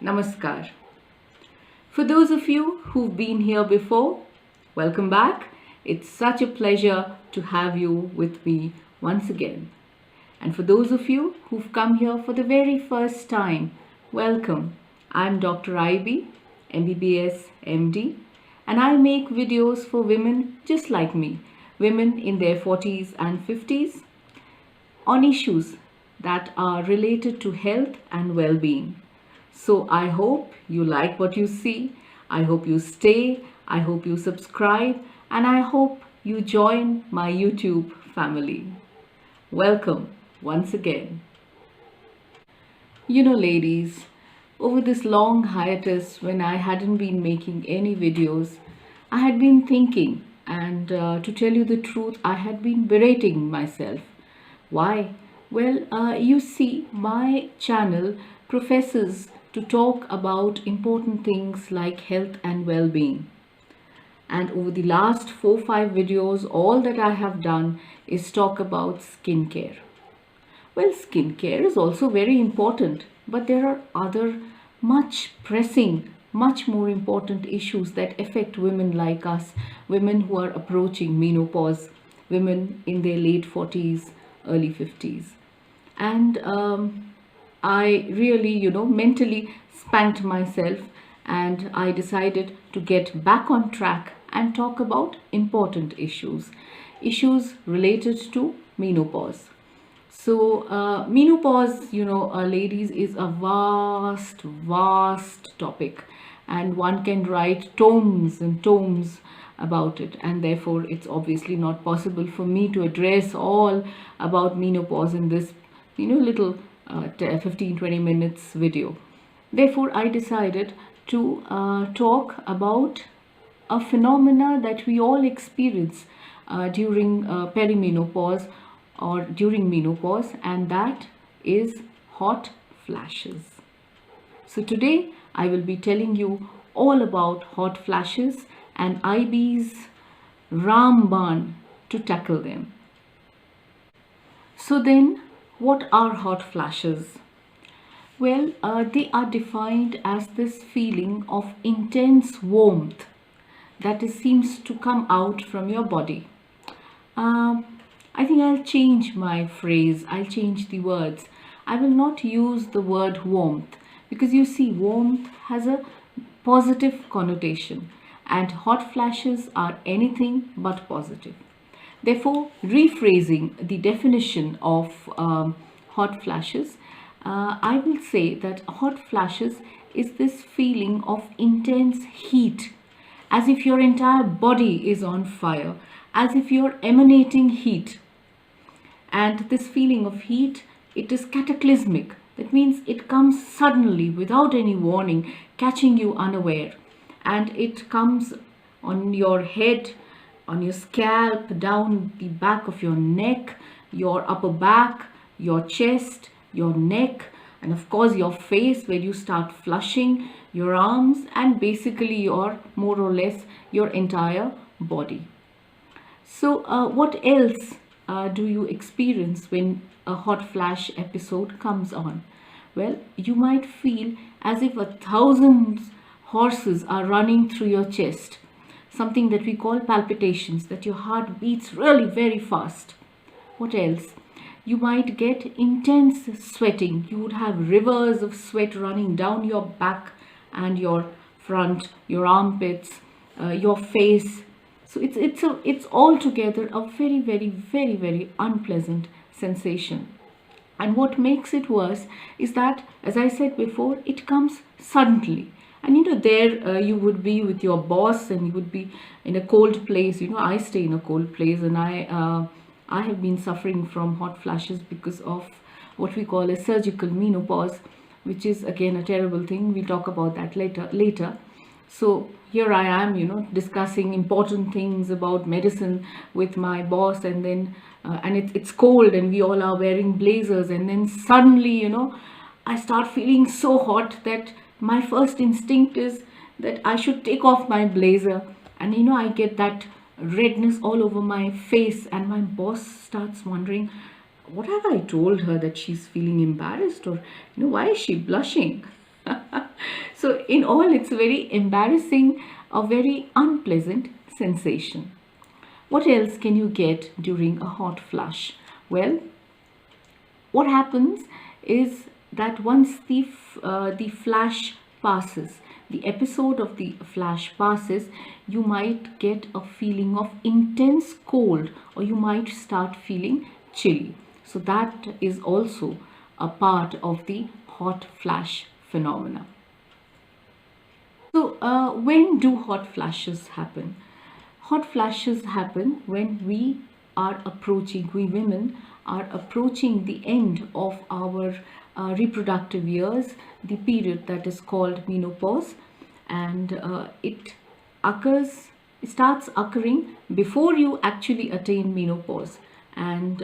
Namaskar. For those of you who've been here before, welcome back. It's such a pleasure to have you with me once again. And for those of you who've come here for the very first time, welcome. I'm Dr. AiBee, MBBS, MD, and I make videos for women just like me, women in their 40s and 50s, on issues that are related to health and well-being. So I hope you like what you see. I hope you stay. I hope you subscribe. And I hope you join my YouTube family. Welcome once again. Ladies, over this long hiatus when I hadn't been making any videos, I had been thinking, and to tell you the truth, I had been berating myself. Why? Well, you see, my channel professes to talk about important things like health and well-being. And over the last 4-5 videos, all that I have done is talk about skincare. Well, skincare is also very important, but there are other much pressing, much more important issues that affect women like us, women who are approaching menopause, women in their late 40s, early 50s. And I really, mentally spanked myself, and I decided to get back on track and talk about important issues related to menopause. So menopause, ladies, is a vast topic, and one can write tomes and tomes about it, and therefore it's obviously not possible for me to address all about menopause in this little 15-20 minutes video. Therefore I decided to talk about a phenomena that we all experience during perimenopause or during menopause, and that is hot flashes. So today I will be telling you all about hot flashes and AiBee's Ramban to tackle them. So then, what are hot flashes? Well, they are defined as this feeling of intense warmth that seems to come out from your body. I think I'll change my phrase, I'll change the words. I will not use the word warmth, because you see, warmth has a positive connotation, and hot flashes are anything but positive. Therefore, rephrasing the definition of hot flashes, I will say that hot flashes is this feeling of intense heat, as if your entire body is on fire, as if you're emanating heat. And this feeling of heat, it is cataclysmic. That means it comes suddenly, without any warning, catching you unaware. And it comes on your head, on your scalp, down the back of your neck, your upper back, your chest, your neck, and of course your face, where you start flushing, your arms, and basically your, more or less, your entire body. So what else do you experience when a hot flash episode comes on? Well, you might feel as if 1,000 horses are running through your chest, something that we call palpitations, that your heart beats really very fast. What else? You might get intense sweating. You would have rivers of sweat running down your back and your front, your armpits, your face. So it's altogether a very unpleasant sensation. And what makes it worse is that, as I said before, it comes suddenly. And there you would be with your boss, and you would be in a cold place. I stay in a cold place, and I have been suffering from hot flashes because of what we call a surgical menopause, which is again a terrible thing. We'll talk about that later. So here I am, discussing important things about medicine with my boss, and then and it's cold, and we all are wearing blazers, and then suddenly, I start feeling so hot that my first instinct is that I should take off my blazer, and I get that redness all over my face, and my boss starts wondering, what have I told her, that she's feeling embarrassed, or why is she blushing? So in all, it's a very embarrassing, a very unpleasant sensation. What else can you get during a hot flush? Well, what happens is that once the flash passes, the episode of the flash passes, you might get a feeling of intense cold, or you might start feeling chilly. So that is also a part of the hot flash phenomena. So when do hot flashes happen? Hot flashes happen when we women are approaching the end of our reproductive years, the period that is called menopause, and it starts occurring before you actually attain menopause, and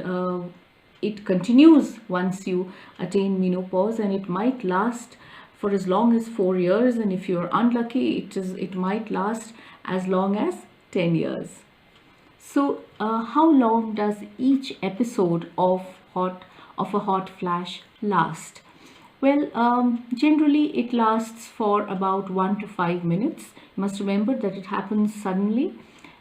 it continues once you attain menopause, and it might last for as long as 4 years, and if you're unlucky, it might last as long as 10 years. So, how long does each episode of a hot flash last? Well, generally it lasts for about 1 to 5 minutes. You must remember that it happens suddenly,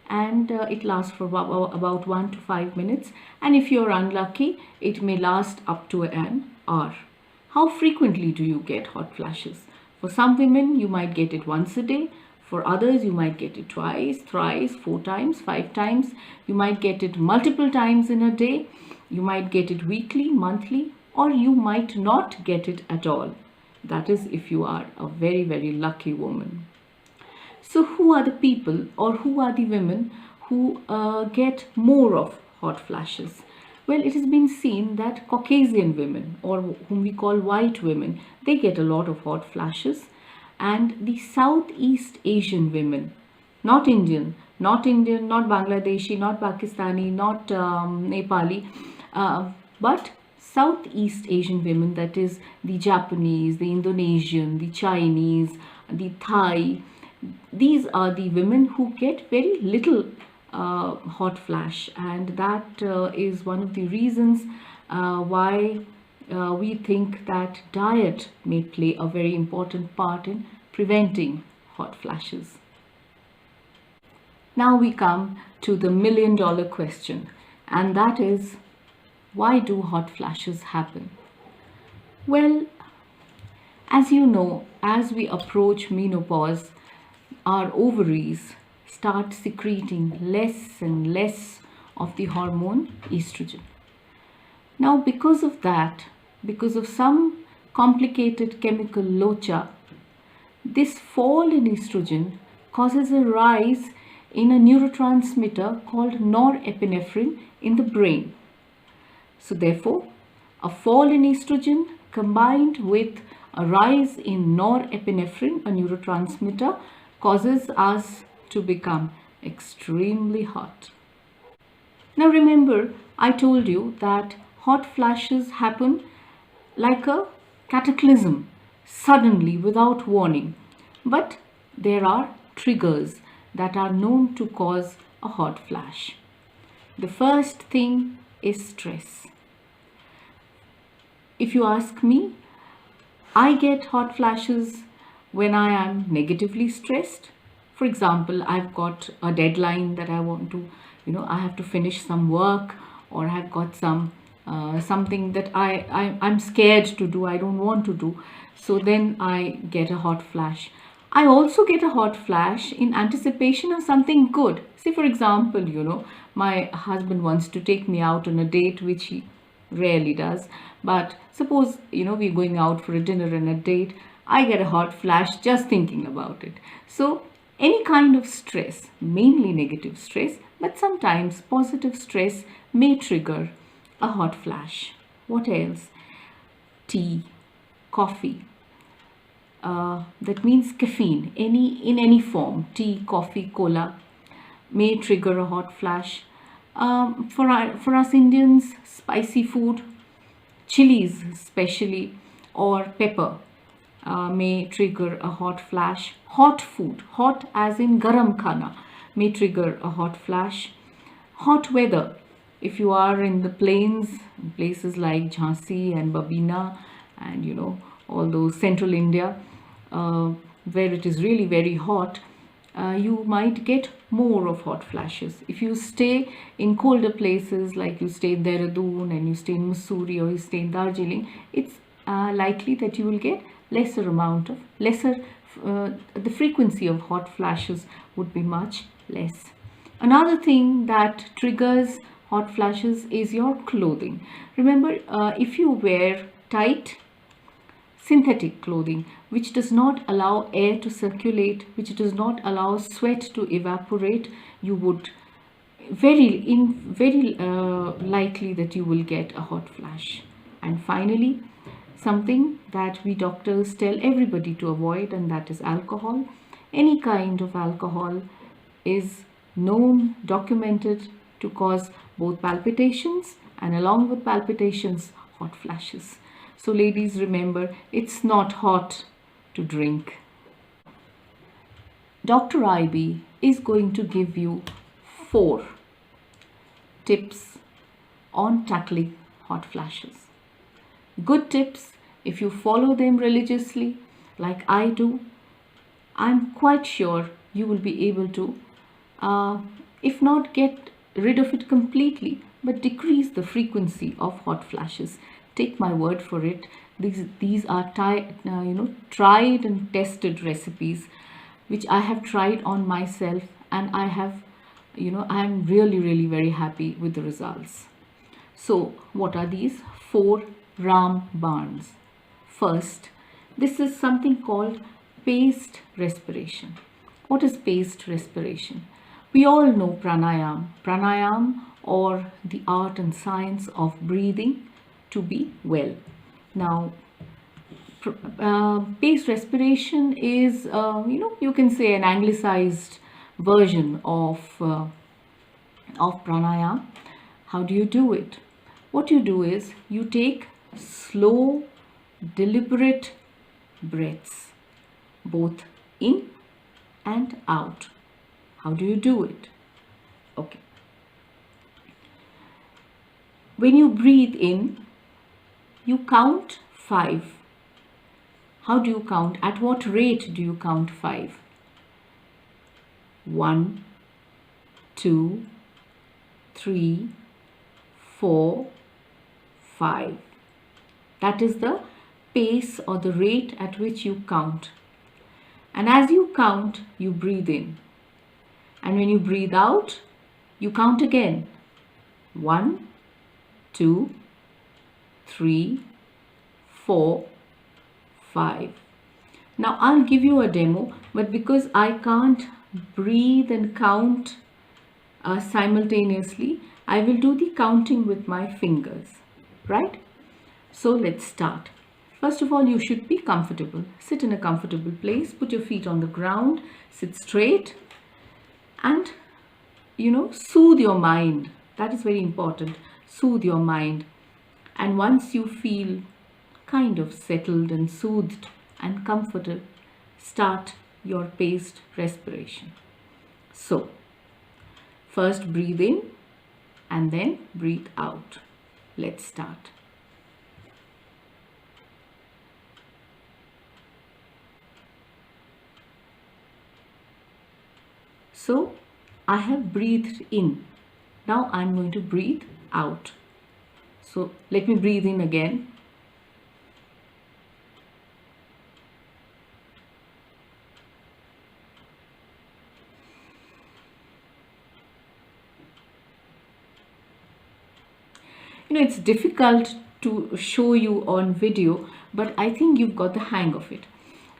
and it lasts for about 1 to 5 minutes. And if you're unlucky, it may last up to an hour. How frequently do you get hot flashes? For some women, you might get it once a day. For others, you might get it twice, thrice, 4 times, 5 times. You might get it multiple times in a day. You might get it weekly, monthly, or you might not get it at all. That is if you are a very, very lucky woman. So who are the people, or who are the women who get more of hot flashes? Well, it has been seen that Caucasian women, or whom we call white women, they get a lot of hot flashes. And the Southeast Asian women, not Indian, not Bangladeshi, not Pakistani, not Nepali, but Southeast Asian women, that is the Japanese, the Indonesian, the Chinese, the Thai, these are the women who get very little hot flash, and that is one of the reasons why we think that diet may play a very important part in preventing hot flashes. Now we come to the million-dollar question, and that is, why do hot flashes happen? Well, as you know, as we approach menopause, our ovaries start secreting less and less of the hormone estrogen. Now, because of that, because of some complicated chemical locha, this fall in estrogen causes a rise in a neurotransmitter called norepinephrine in the brain. So therefore, a fall in estrogen combined with a rise in norepinephrine, a neurotransmitter, causes us to become extremely hot. Now remember, I told you that hot flashes happen like a cataclysm, suddenly, without warning. But there are triggers that are known to cause a hot flash. The first thing is stress. If you ask me, I get hot flashes when I am negatively stressed. For example, I've got a deadline that I want to, I have to finish some work, or I've got something that I'm scared to do, I don't want to do. So then I get a hot flash. I also get a hot flash in anticipation of something good. Say, for example, my husband wants to take me out on a date, which he rarely does. But suppose, we're going out for a dinner and a date. I get a hot flash just thinking about it. So any kind of stress, mainly negative stress, but sometimes positive stress, may trigger a hot flash. What else? Tea, coffee. That means caffeine, in any form, tea, coffee, cola, may trigger a hot flash. For us Indians, spicy food, chilies especially, or pepper may trigger a hot flash. Hot food, hot as in garam khana, may trigger a hot flash. Hot weather, if you are in the plains, places like Jhansi and Babina and all those central India, where it is really very hot, you might get more of hot flashes. If you stay in colder places, like you stay in Dehradun and you stay in Mussoorie or you stay in Darjeeling, it's likely that you will get the frequency of hot flashes would be much less. Another thing that triggers hot flashes is your clothing. Remember, if you wear tight synthetic clothing, which does not allow air to circulate, which does not allow sweat to evaporate, you would very likely that you will get a hot flash. And finally, something that we doctors tell everybody to avoid, and that is alcohol. Any kind of alcohol is known, documented to cause both palpitations and, along with palpitations, hot flashes. So ladies, remember, it's not hot to drink. Dr. AiBee is going to give you 4 tips on tackling hot flashes. Good tips. If you follow them religiously, like I do, I'm quite sure you will be able to, if not get rid of it completely, but decrease the frequency of hot flashes. Take my word for it. These are tried and tested recipes, which I have tried on myself, and I am really very happy with the results. So what are these 4 ram barns? First, this is something called paced respiration. What is paced respiration? We all know pranayam, or the art and science of breathing to be well. Now, paced respiration is, you can say, an anglicized version of pranayam. How do you do it? What you do is you take slow, deliberate breaths, both in and out. How do you do it? Okay. When you breathe in, you count 5. How do you count? At what rate do you count 5? 1, 2, 3, 4, 5. That is the pace or the rate at which you count. And as you count, you breathe in. And when you breathe out, you count again. 1, 2, 3, 4, 5. Now I'll give you a demo, but because I can't breathe and count simultaneously, I will do the counting with my fingers, right? So let's start. First of all, you should be comfortable. Sit in a comfortable place, put your feet on the ground, sit straight, and soothe your mind. That is very important. Soothe your mind. And once you feel kind of settled and soothed and comforted, start your paced respiration. So, first breathe in and then breathe out. Let's start. So, I have breathed in. Now I'm going to breathe out. So let me breathe in again. It's difficult to show you on video, but I think you've got the hang of it.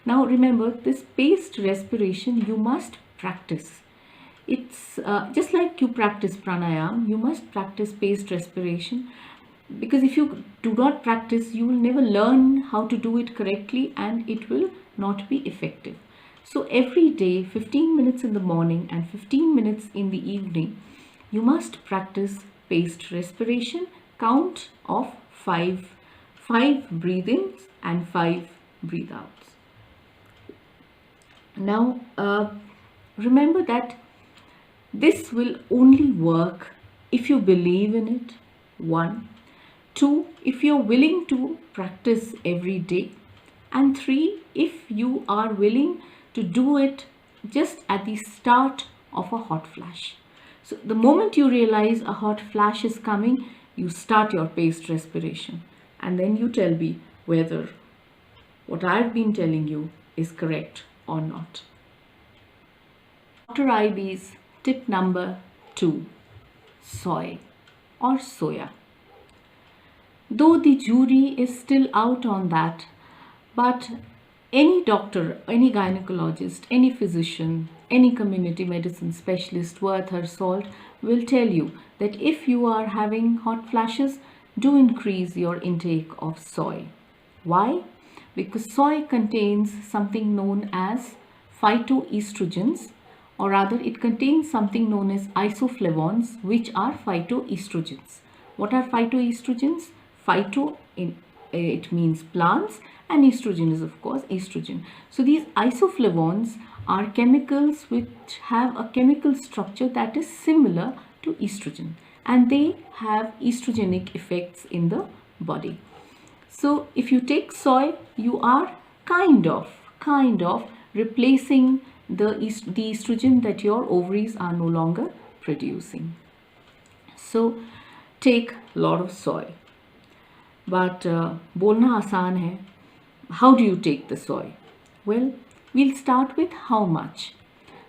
Now remember, this paced respiration you must practice. It's just like you practice pranayam, you must practice paced respiration, because if you do not practice, you will never learn how to do it correctly and it will not be effective. So every day, 15 minutes in the morning and 15 minutes in the evening, you must practice paced respiration, count of 5 breath-ins and 5 breath-outs. Now remember that this will only work if you believe in it. 1. 2. If you're willing to practice every day. and 3 if you are willing to do it just at the start of a hot flash. So the moment you realize a hot flash is coming, you start your paced respiration, and then you tell me whether what I've been telling you is correct or not. Dr. AiBee's tip number 2, soy or soya. Though the jury is still out on that, but any doctor, any gynecologist, any physician, any community medicine specialist worth her salt will tell you that if you are having hot flashes, do increase your intake of soy. Why? Because soy contains something known as phytoestrogens, or rather it contains something known as isoflavones, which are phytoestrogens. What are phytoestrogens? Phyto, it means plants, and estrogen is of course estrogen. So these isoflavones are chemicals which have a chemical structure that is similar to estrogen, and they have estrogenic effects in the body. So if you take soy, you are kind of replacing the estrogen that your ovaries are no longer producing. So take a lot of soy. But बोलना आसान है. How do you take the soy? Well, we'll start with how much.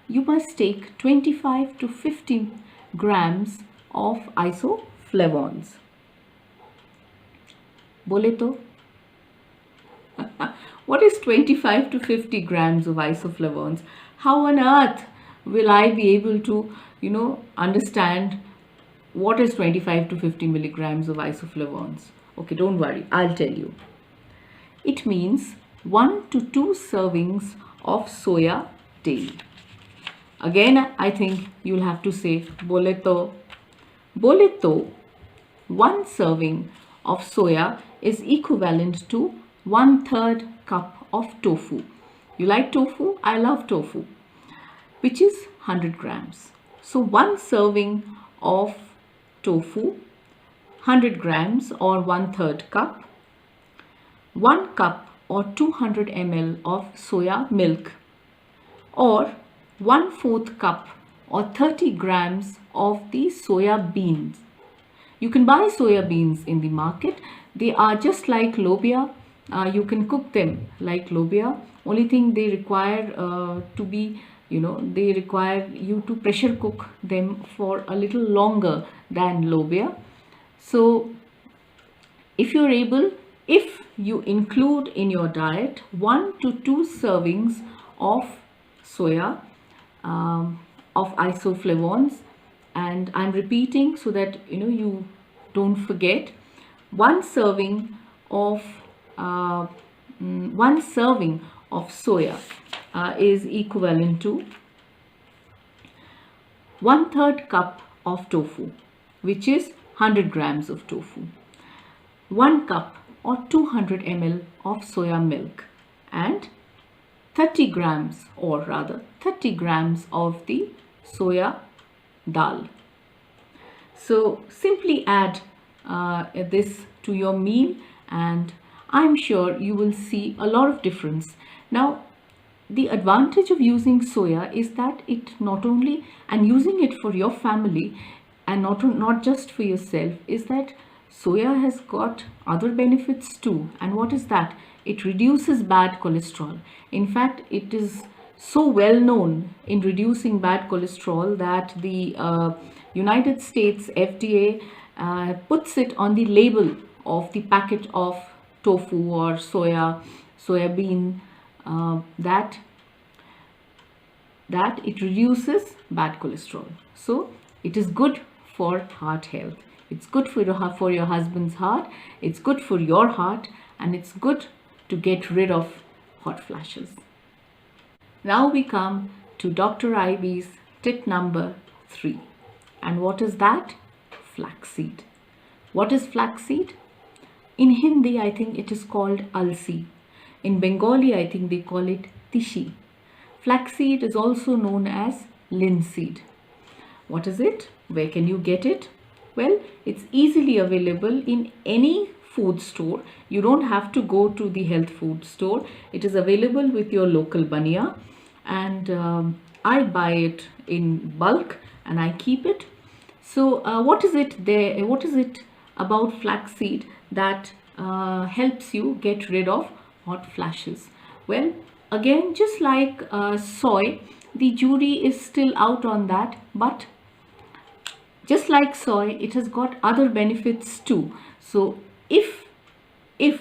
You must take 25 to 50 grams of isoflavones. बोले तो? What is 25 to 50 grams of isoflavones? How on earth will I be able to, understand what is 25 to 50 milligrams of isoflavones? Okay, don't worry, I'll tell you. It means 1 to 2 servings of soya daily. Again, I think you'll have to say bole to. Bole to, 1 serving of soya is equivalent to 1/3 cup of tofu. You like tofu? I love tofu, which is 100 grams. So 1 serving of tofu, 100 grams or 1/3 cup, 1 cup or 200 ml of soya milk, or 1/4 cup or 30 grams of the soya beans. You can buy soya beans in the market. They are just like lobia. You can cook them like lobia. Only thing they require they require you to pressure cook them for a little longer than lobia. So if you're able, if you include in your diet 1 to 2 servings of soya, of isoflavones, and I'm repeating so that you don't forget, 1 serving of 1 serving of soya is equivalent to 1/3 cup of tofu, which is 100 grams of tofu, 1 cup or 200 ml of soya milk, and 30 grams or rather 30 grams of the soya dal. So simply add this to your meal, and I'm sure you will see a lot of difference. Now, the advantage of using soya is that it not only, and using it for your family and not just for yourself, is that soya has got other benefits too. And what is that? It reduces bad cholesterol. In fact, it is so well known in reducing bad cholesterol that the United States FDA puts it on the label of the packet of tofu or soybean, that it reduces bad cholesterol. So it is good for heart health. It's good for your husband's heart. It's good for your heart, and it's good to get rid of hot flashes. Now we come to Dr. AiBee's tip number 3. And what is that? Flaxseed. What is flaxseed? In Hindi, I think it is called alsi. In Bengali, I think they call it tishi. Flaxseed is also known as linseed. What is it? Where can you get it? Well, it's easily available in any food store. You don't have to go to the health food store. It is available with your local bania, and I buy it in bulk and I keep it. So what is it about flaxseed that helps you get rid of hot flashes? Well, again, just like soy, the jury is still out on that, but just like soy, it has got other benefits too. So if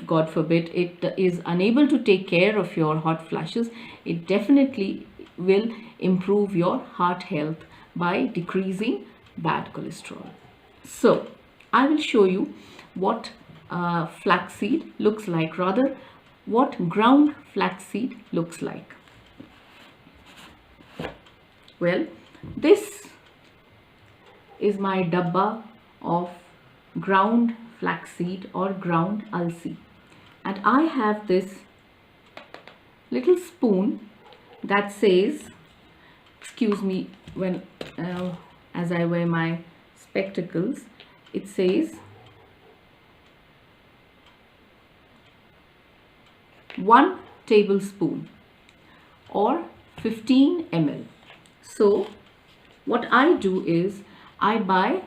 God forbid it is unable to take care of your hot flashes, it definitely will improve your heart health by decreasing bad cholesterol. So I will show you what flaxseed looks like, rather what ground flaxseed looks like. Well, this is my dabba of ground flaxseed or ground alsi, and I have this little spoon that says, excuse me when as I wear my spectacles, it says 1 tablespoon or 15 ml. So what I do is I buy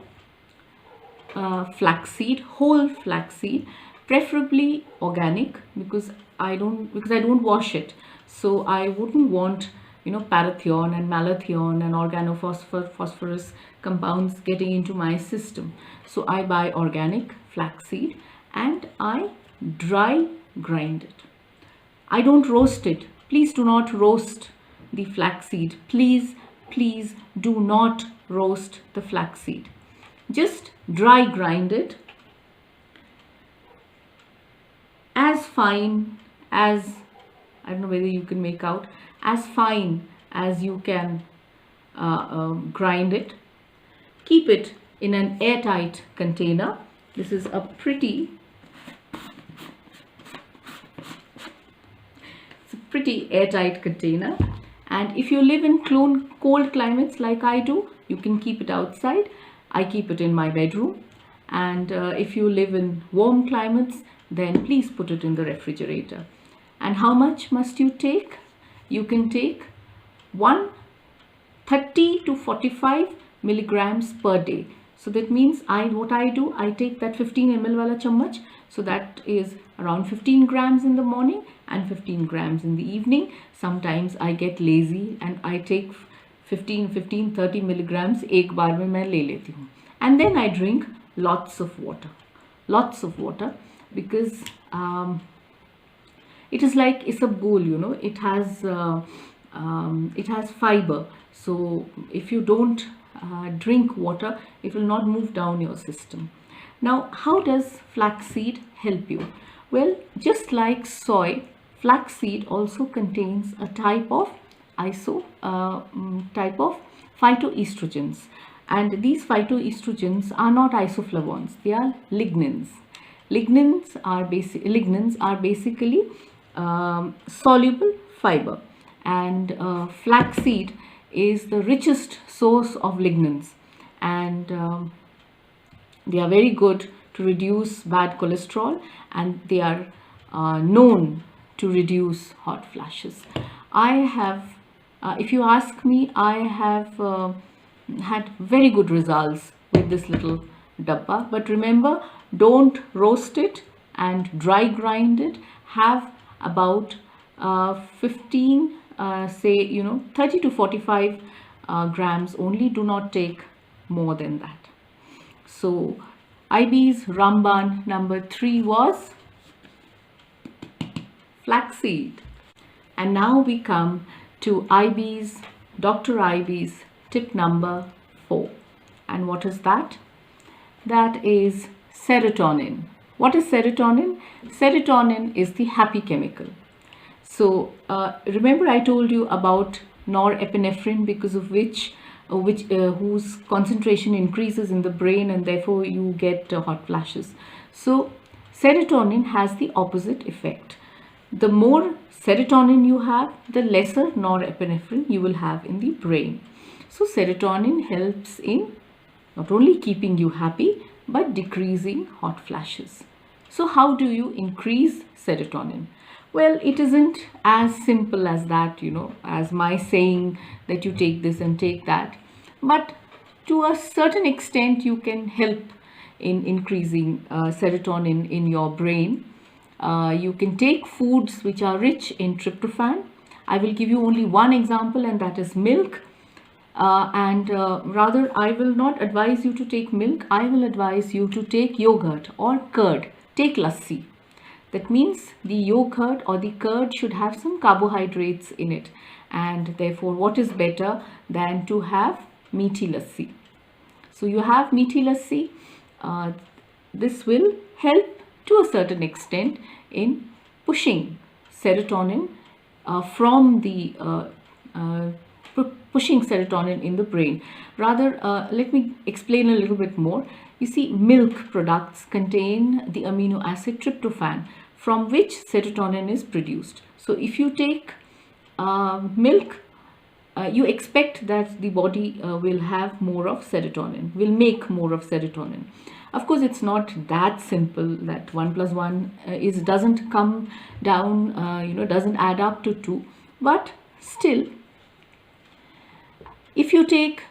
flaxseed, whole flaxseed, preferably organic, because I don't wash it. So I wouldn't want, parathion and malathion and organophosphorus compounds getting into my system. So I buy organic flaxseed and I dry grind it. I don't roast it. Please do not roast the flaxseed. Please do not roast the flaxseed. Just dry grind it as fine as, I don't know whether you can make out, as fine as you can grind it. Keep it in an airtight container. This is a pretty airtight container, and if you live in cold climates like I do, you can keep it outside. I keep it in my bedroom, and if you live in warm climates, then please put it in the refrigerator. And how much must you take? You can take 30 to 45 milligrams per day. So that means I take that 15 ml wala chammach, so that is around 15 grams in the morning and 15 grams in the evening. Sometimes I get lazy and I take 30 milligrams ek baar mein main le leti hu. And then I drink lots of water, because it is like isabgol, it has fiber. So if you don't drink water, it will not move down your system. Now, how does flaxseed help you? Well, just like soy, flaxseed also contains a type of phytoestrogens, and these phytoestrogens are not isoflavones, they are lignans. Lignans are basically soluble fiber, and flaxseed is the richest source of lignans, and they are very good to reduce bad cholesterol, and they are known to reduce hot flashes. I have, if you ask me, I have had very good results with this little dabba. But remember, don't roast it and dry grind it. Have about 30 to 45 grams only. Do not take more than that. So AiBee's Ramban number 3 was flaxseed. And now we come to Dr. AiBee's tip number 4. And what is that? That is serotonin. What is serotonin? Serotonin is the happy chemical. So remember I told you about norepinephrine, because of whose concentration increases in the brain, and therefore you get hot flashes. So serotonin has the opposite effect. The more serotonin you have, the lesser norepinephrine you will have in the brain. So serotonin helps in not only keeping you happy, but decreasing hot flashes. So how do you increase serotonin? Well, it isn't as simple as that, as my saying that you take this and take that. But to a certain extent, you can help in increasing serotonin in your brain. You can take foods which are rich in tryptophan. I will give you only one example, and that is milk. Rather, I will not advise you to take milk. I will advise you to take yogurt or curd. Take lassi. That means the yogurt or the curd should have some carbohydrates in it. And therefore, what is better than to have meaty lassi? So you have meaty lassi. This will help to a certain extent in pushing serotonin pushing serotonin in the brain. Rather, let me explain a little bit more. You see, milk products contain the amino acid tryptophan, from which serotonin is produced. So if you take milk, you expect that the body will have more of serotonin, will make more of serotonin. Of course, it's not that simple that 1 plus 1 doesn't come down, doesn't add up to 2. But still, if you take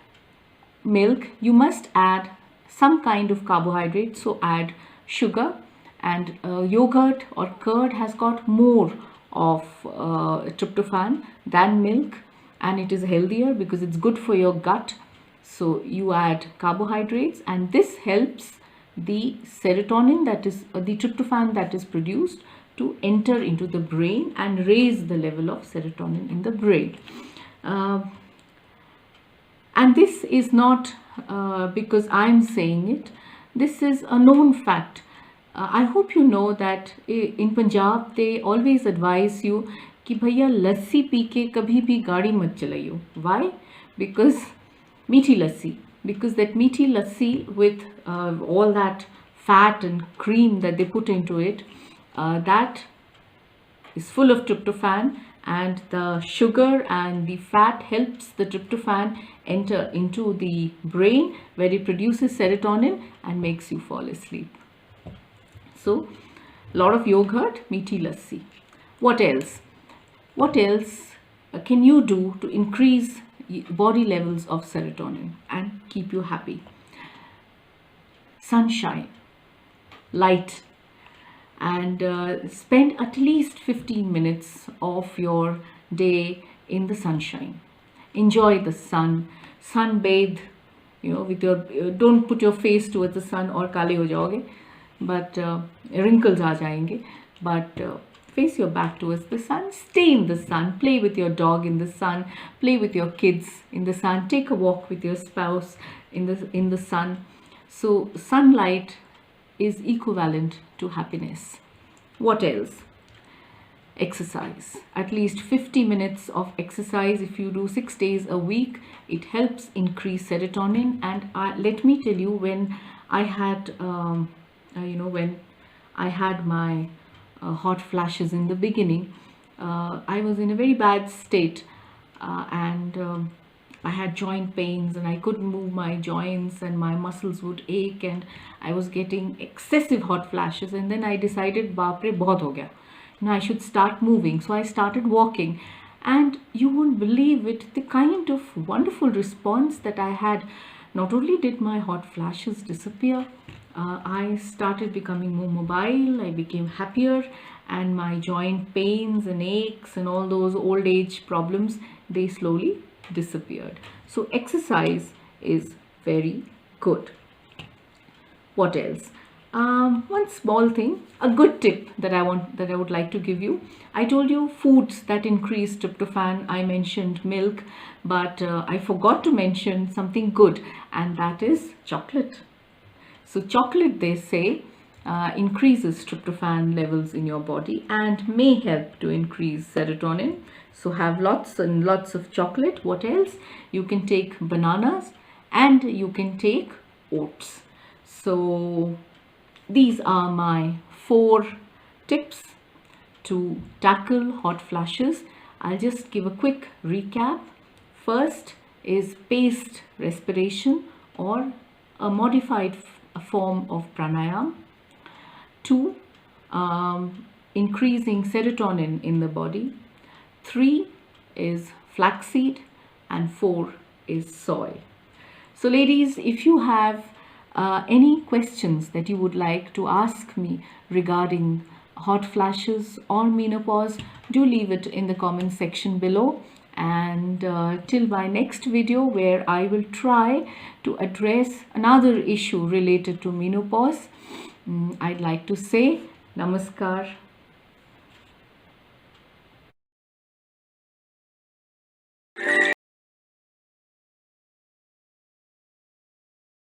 milk, you must add some kind of carbohydrate, so add sugar, and yogurt or curd has got more of tryptophan than milk, and it is healthier because it's good for your gut. So you add carbohydrates, and this helps the serotonin, that is the tryptophan that is produced, to enter into the brain and raise the level of serotonin in the brain. And this is not because I'm saying it. This is a known fact. I hope you know that in Punjab they always advise you कि भैया लस्सी P के कभी भी गाड़ी मत चलाइयो. Why? Because मीठी लस्सी. Because that meaty lassi with all that fat and cream that they put into it, that is full of tryptophan, and the sugar and the fat helps the tryptophan enter into the brain, where it produces serotonin and makes you fall asleep. So, a lot of yogurt, meaty lassi. What else? What else can you do to increase body levels of serotonin and keep you happy? Sunshine, light, and spend at least 15 minutes of your day in the sunshine. Enjoy the sun, sunbathe, with your, don't put your face towards the sun or kale ho jaoge, but wrinkles aa jayenge, but face your back towards the sun, stay in the sun, play with your dog in the sun, play with your kids in the sun, take a walk with your spouse in the sun. So sunlight is equivalent to happiness. What else? Exercise. At least 50 minutes of exercise. If you do 6 days a week, it helps increase serotonin. And let me tell you, when I had when I had my hot flashes in the beginning, I was in a very bad state, and I had joint pains, and I couldn't move my joints, and my muscles would ache, and I was getting excessive hot flashes. And then I decided, baap re, bahut ho gaya. I should start moving. So I started walking, and you won't believe it, the kind of wonderful response that I had. Not only did my hot flashes disappear, I started becoming more mobile, I became happier, and my joint pains and aches and all those old age problems, they slowly disappeared. So exercise is very good. What else? One small thing, a good tip that I would like to give you. I told you foods that increase tryptophan. I mentioned milk, but I forgot to mention something good, and that is chocolate. So chocolate, they say, increases tryptophan levels in your body and may help to increase serotonin. So have lots and lots of chocolate. What else? You can take bananas, and you can take oats. So these are my 4 tips to tackle hot flashes. I'll just give a quick recap. First is paced respiration, or a modified form of pranayam. 2 increasing serotonin in the body. 3 is flaxseed, and 4 is soy. So ladies, if you have any questions that you would like to ask me regarding hot flashes or menopause, do leave it in the comment section below. And till my next video, where I will try to address another issue related to menopause, I'd like to say namaskar.